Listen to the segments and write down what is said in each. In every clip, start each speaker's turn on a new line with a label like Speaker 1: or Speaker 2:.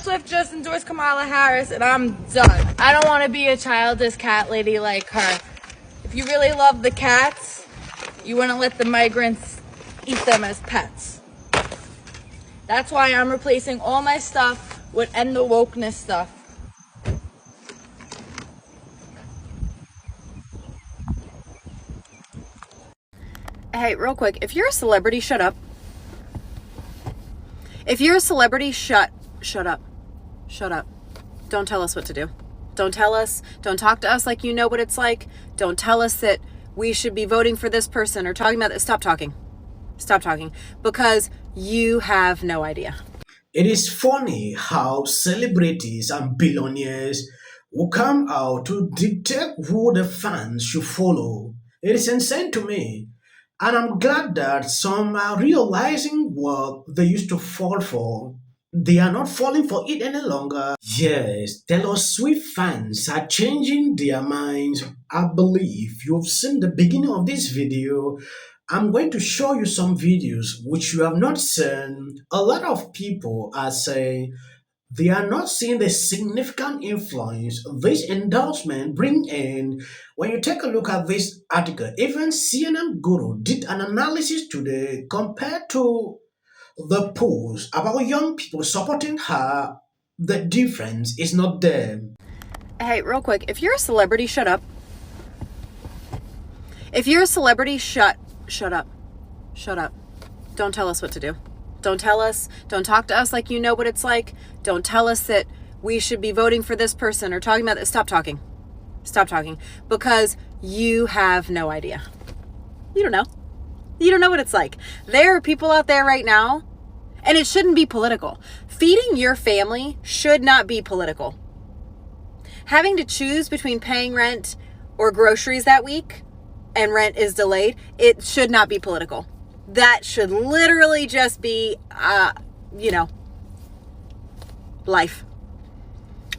Speaker 1: Swift just endorsed Kamala Harris, and I'm done. I don't want to be a childless cat lady like her. If you really love the cats, you wouldn't let the migrants eat them as pets. That's why I'm replacing all my stuff with end the wokeness stuff.
Speaker 2: Hey, real quick, if you're a celebrity, shut up. If you're a celebrity, shut up. Shut up. Don't tell us what to do. Don't tell us. Don't talk to us like you know what it's like. Don't tell us that we should be voting for this person or talking about this. Stop talking. Stop talking. Because you have no idea.
Speaker 3: It is funny how celebrities and billionaires will come out to dictate who the fans should follow. It is insane to me. And I'm glad that some are realizing what they used to fall for. They are not falling for it any longer. Yes, Taylor Swift fans are changing their minds. I believe you've seen the beginning of this video. I'm going to show you some videos which you have not seen. A lot of people are saying they are not seeing the significant influence this endorsement bring in. When you take a look at this article, even CNN Guru did an analysis today compared to the polls about young people supporting her. The difference is not there.
Speaker 2: Hey, real quick, if you're a celebrity, shut up. If you're a celebrity, shut up. Shut up. Don't tell us what to do. Don't tell us. Don't talk to us like you know what it's like. Don't tell us that we should be voting for this person or talking about this. Stop talking. Stop talking. Because you have no idea. You don't know. You don't know what it's like. There are people out there right now, and it shouldn't be political. Feeding your family should not be political. Having to choose between paying rent or groceries that week and rent is delayed, it should not be political. That should literally just be, life.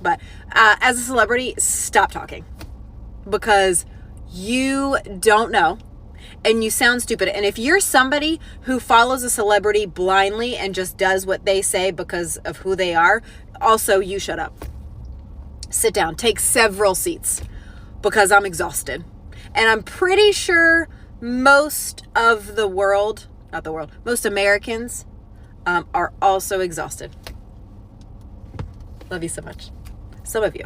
Speaker 2: But as a celebrity, stop talking. Because you don't know. And you sound stupid. And if you're somebody who follows a celebrity blindly and just does what they say because of who they are, also you shut up. Sit down. Take several seats because I'm exhausted. And I'm pretty sure most of the world, most Americans are also exhausted. Love you so much. Some of you.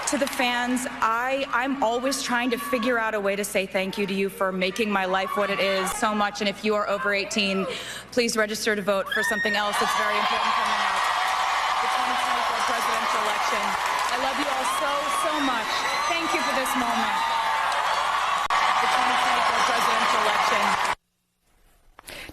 Speaker 4: To the fans, I'm always trying to figure out a way to say thank you to you for making my life what it is so much. And if you are over 18, please register to vote for something else that's very important coming up, the 2024 presidential election. I love you all so much. Thank you for this moment. The 2024 presidential election.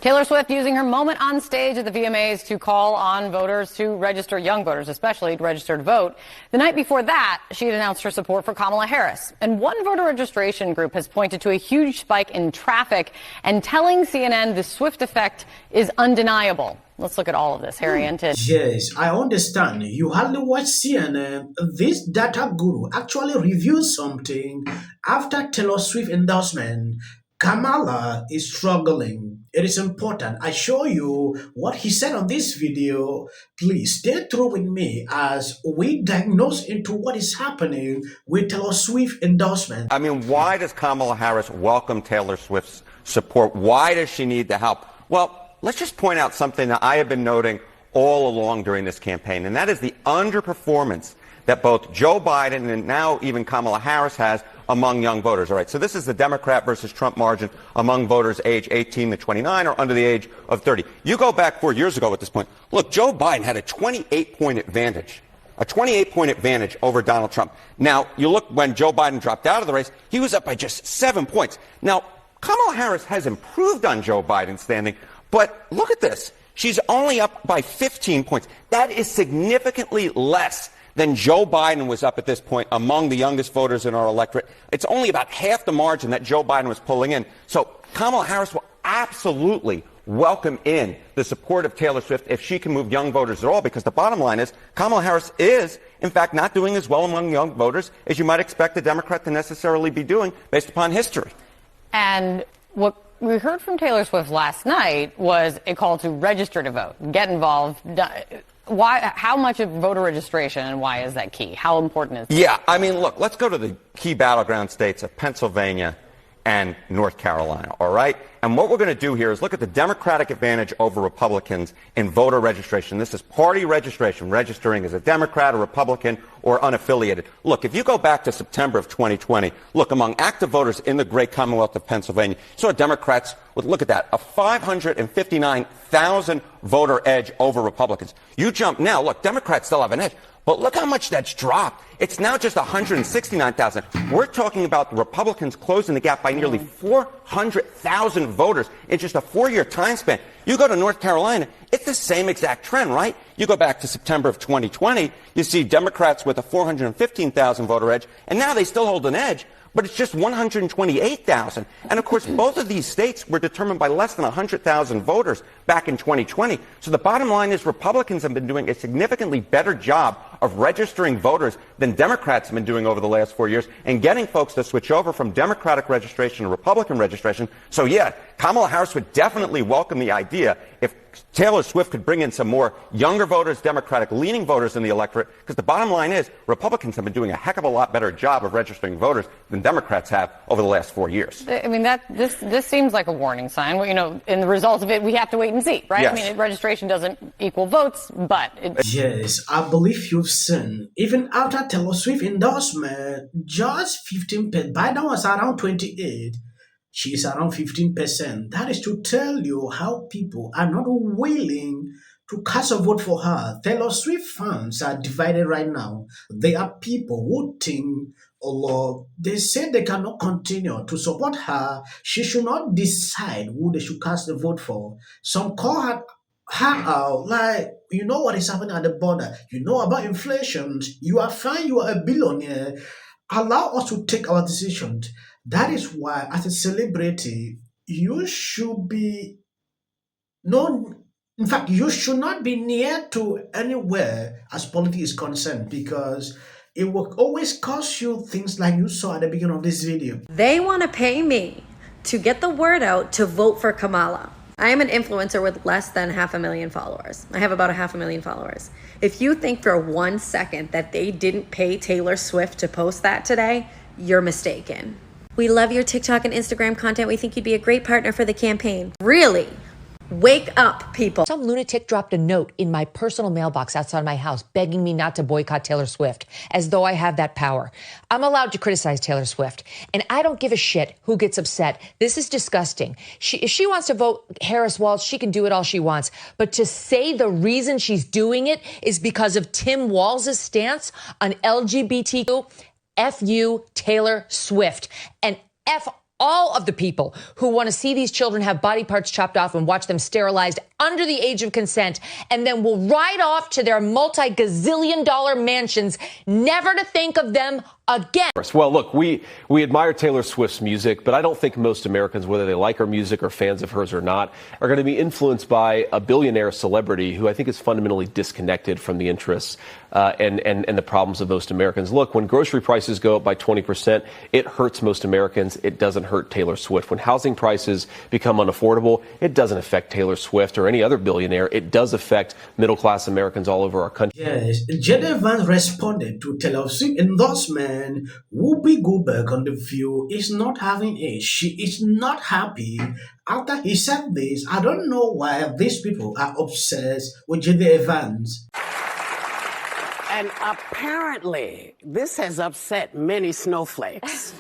Speaker 5: Taylor Swift using her moment on stage at the VMAs to call on voters to register, young voters especially, to register to vote. The night before that, she had announced her support for Kamala Harris. And one voter registration group has pointed to a huge spike in traffic and telling CNN the Swift effect is undeniable. Let's look at all of this. Harry Enten.
Speaker 3: Yes, I understand. You hardly watch CNN. This data guru actually reviewed something after Taylor Swift endorsement. Kamala is struggling. It is important. I show you what he said on this video. Please stay through with me as we diagnose into what is happening with Taylor Swift endorsement.
Speaker 6: I mean, why does Kamala Harris welcome Taylor Swift's support? Why does she need the help? Well, let's just point out something that I have been noting all along during this campaign, and that is the underperformance that both Joe Biden and now even Kamala Harris has among young voters. All right, so this is the Democrat versus Trump margin among voters age 18 to 29 or under the age of 30. You go back 4 years ago at this point. Look, Joe Biden had a 28-point advantage. A 28-point advantage over Donald Trump. Now, you look when Joe Biden dropped out of the race, he was up by just 7 points. Now, Kamala Harris has improved on Joe Biden's standing, but look at this. She's only up by 15 points. That is significantly less than Joe Biden was up at this point among the youngest voters in our electorate. It's only about half the margin that Joe Biden was pulling in. So Kamala Harris will absolutely welcome in the support of Taylor Swift if she can move young voters at all, because the bottom line is Kamala Harris is, in fact, not doing as well among young voters as you might expect a Democrat to necessarily be doing based upon history.
Speaker 5: And what we heard from Taylor Swift last night was a call to register to vote, get involved. how much of voter registration and why is that key? How important is that?
Speaker 6: Yeah, I mean, look, let's go to the key battleground states of Pennsylvania and North Carolina, all right? And what we're going to do here is look at the Democratic advantage over Republicans in voter registration. This is party registration, registering as a Democrat, a Republican, or unaffiliated. Look, if you go back to September of 2020, look, among active voters in the great Commonwealth of Pennsylvania, you saw Democrats with, look at that, a 559,000 voter edge over Republicans. You jump now, look, Democrats still have an edge. But look how much that's dropped. It's now just 169,000. We're talking about the Republicans closing the gap by nearly 400,000 voters in just a 4-year time span. You go to North Carolina, it's the same exact trend, right? You go back to September of 2020, you see Democrats with a 415,000 voter edge, and now they still hold an edge, but it's just 128,000. And of course, both of these states were determined by less than 100,000 voters back in 2020. So the bottom line is Republicans have been doing a significantly better job of registering voters than Democrats have been doing over the last 4 years and getting folks to switch over from Democratic registration to Republican registration. So yeah, Kamala Harris would definitely welcome the idea if Taylor Swift could bring in some more younger voters, Democratic-leaning voters in the electorate, because the bottom line is Republicans have been doing a heck of a lot better job of registering voters than Democrats have over the last 4 years.
Speaker 5: I mean, this seems like a warning sign. Well, you know, in the results of it, we have to wait and see, right?
Speaker 6: Yes.
Speaker 5: I mean, registration doesn't equal votes, but...
Speaker 3: Yes, I believe you've seen, even after Taylor Swift endorsement, just 15%, Biden was around 28%. She's around 15%. That is to tell you how people are not willing to cast a vote for her. Taylor Swift fans are divided right now. There are people who think, oh Lord, they say they cannot continue to support her. She should not decide who they should cast the vote for. Some call her out, like, you know what is happening at the border. You know about inflation. You are fine. You are a billionaire. Allow us to take our decisions. That is why, as a celebrity, you should be known. In fact, you should not be near to anywhere as politics is concerned, because it will always cost you things like you saw at the beginning of this video.
Speaker 2: They want to pay me to get the word out to vote for Kamala. I am an influencer with less than 500,000 followers. I have about 500,000 followers. If you think for 1 second that they didn't pay Taylor Swift to post that today, you're mistaken. We love your TikTok and Instagram content. We think you'd be a great partner for the campaign. Really? Wake up, people.
Speaker 7: Some lunatic dropped a note in my personal mailbox outside my house begging me not to boycott Taylor Swift, as though I have that power. I'm allowed to criticize Taylor Swift, and I don't give a shit who gets upset. This is disgusting. If she wants to vote Harris Walz, she can do it all she wants. But to say the reason she's doing it is because of Tim Walz's stance on LGBTQ, F you, Taylor Swift, and F all of the people who want to see these children have body parts chopped off and watch them sterilized under the age of consent, and then will ride off to their multi-gazillion-dollar mansions, never to think of them again.
Speaker 8: Well, look, we admire Taylor Swift's music, but I don't think most Americans, whether they like her music or fans of hers or not, are going to be influenced by a billionaire celebrity who I think is fundamentally disconnected from the interests and the problems of most Americans. Look, when grocery prices go up by 20%, it hurts most Americans. It doesn't hurt Taylor Swift. When housing prices become unaffordable, it doesn't affect Taylor Swift or any other billionaire. It does affect middle-class Americans all over our country.
Speaker 3: Yes, JD Vance responded to Taylor Swift endorsement. Whoopi Goldberg on The View is not having it. She is not happy. After he said this, I don't know why these people are obsessed with JD Vance.
Speaker 9: And apparently, this has upset many snowflakes.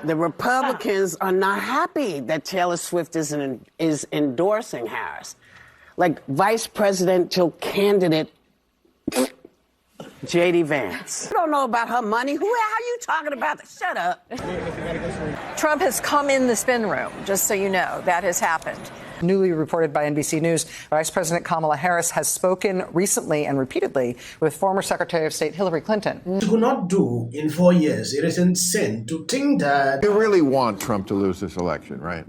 Speaker 9: The Republicans are not happy that Taylor Swift is endorsing Harris. Like Vice Presidential candidate JD Vance. You don't know about her money. How are you talking about that? Shut up.
Speaker 10: Trump has come in the spin room, just so you know. That has happened.
Speaker 11: Newly reported by NBC News, Vice President Kamala Harris has spoken recently and repeatedly with former Secretary of State Hillary Clinton.
Speaker 3: You could not do in 4 years. It is insane to think that...
Speaker 12: You really want Trump to lose this election, right?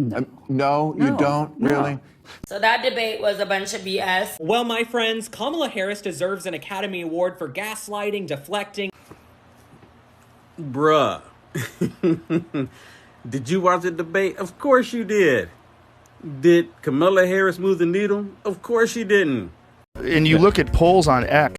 Speaker 12: No, you don't? Really?
Speaker 13: So that debate was a bunch of BS.
Speaker 14: Well, my friends, Kamala Harris deserves an Academy Award for gaslighting, deflecting.
Speaker 15: Bruh. Did you watch the debate? Of course you did. Did Kamala Harris move the needle? Of course she didn't. And you look at polls on X.